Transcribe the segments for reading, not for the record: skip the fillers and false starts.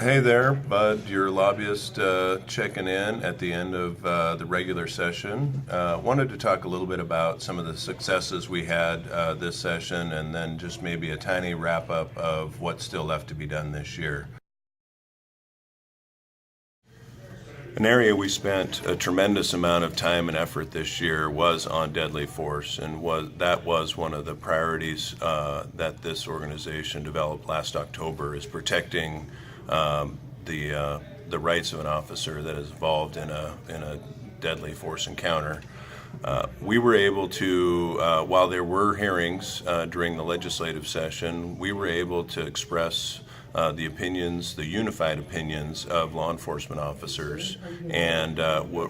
Hey there, Bud, your lobbyist checking in at the end of the regular session. Wanted to talk a little bit about some of the successes we had this session and then just maybe a tiny wrap up of what's still left to be done this year. An area we spent a tremendous amount of time and effort this year was on deadly force, and that was one of the priorities that this organization developed last October, is protecting the rights of an officer that is involved in a deadly force encounter. We were able to, while there were hearings during the legislative session, we were able to express the opinions, the unified opinions of law enforcement officers, and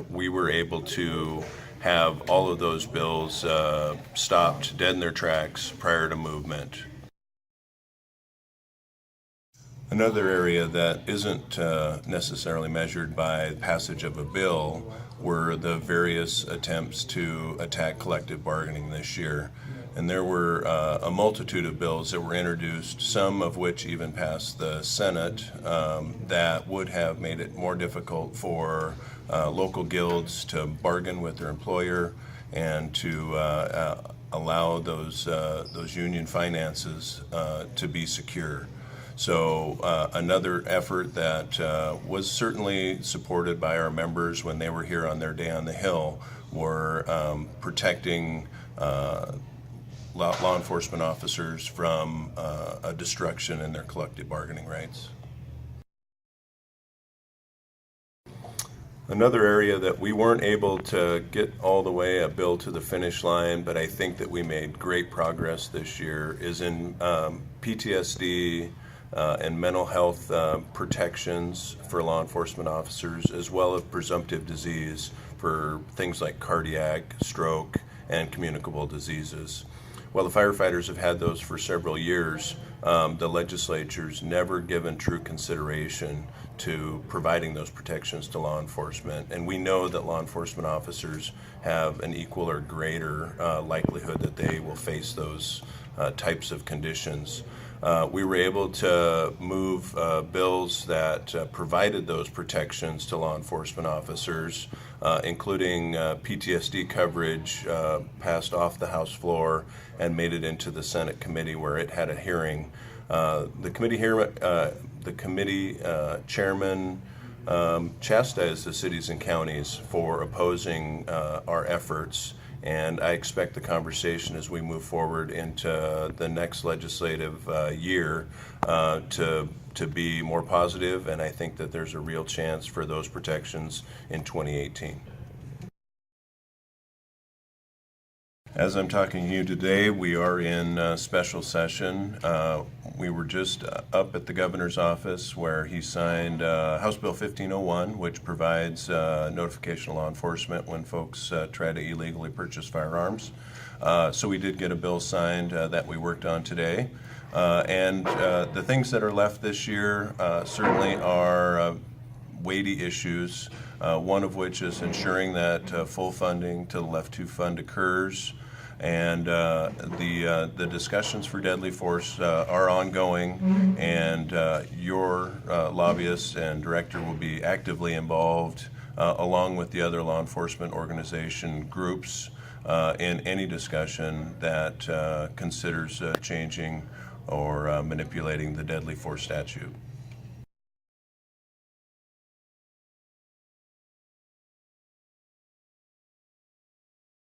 we were able to have all of those bills stopped dead in their tracks prior to movement. Another area that isn't necessarily measured by passage of a bill were the various attempts to attack collective bargaining this year. And there were a multitude of bills that were introduced, some of which even passed the Senate, that would have made it more difficult for local guilds to bargain with their employer and to allow those union finances to be secure. So another effort that was certainly supported by our members when they were here on their day on the Hill were protecting law enforcement officers from a destruction in their collective bargaining rights. Another area that we weren't able to get all the way a bill to the finish line, but I think that we made great progress this year, is in PTSD and mental health protections for law enforcement officers, as well as presumptive disease for things like cardiac, stroke, and communicable diseases. Well, the firefighters have had those for several years. The legislature's never given true consideration to providing those protections to law enforcement, and we know that law enforcement officers have an equal or greater likelihood that they will face those types of conditions. We were able to move bills that provided those protections to law enforcement officers, including PTSD coverage, passed off the House floor and made it into the Senate committee where it had a hearing. The committee chairman chastised the cities and counties for opposing our efforts. And I expect the conversation as we move forward into the next legislative year to be more positive, and I think that there's a real chance for those protections in 2018. As I'm talking to you today, we are in special session. We were just up at the governor's office where he signed House Bill 1501, which provides notification of law enforcement when folks try to illegally purchase firearms. So we did get a bill signed that we worked on today. And the things that are left this year certainly are weighty issues, one of which is ensuring that full funding to the Left 2 Fund occurs. And the discussions for deadly force are ongoing, and your lobbyist and director will be actively involved, along with the other law enforcement organization groups, in any discussion that considers changing or manipulating the deadly force statute.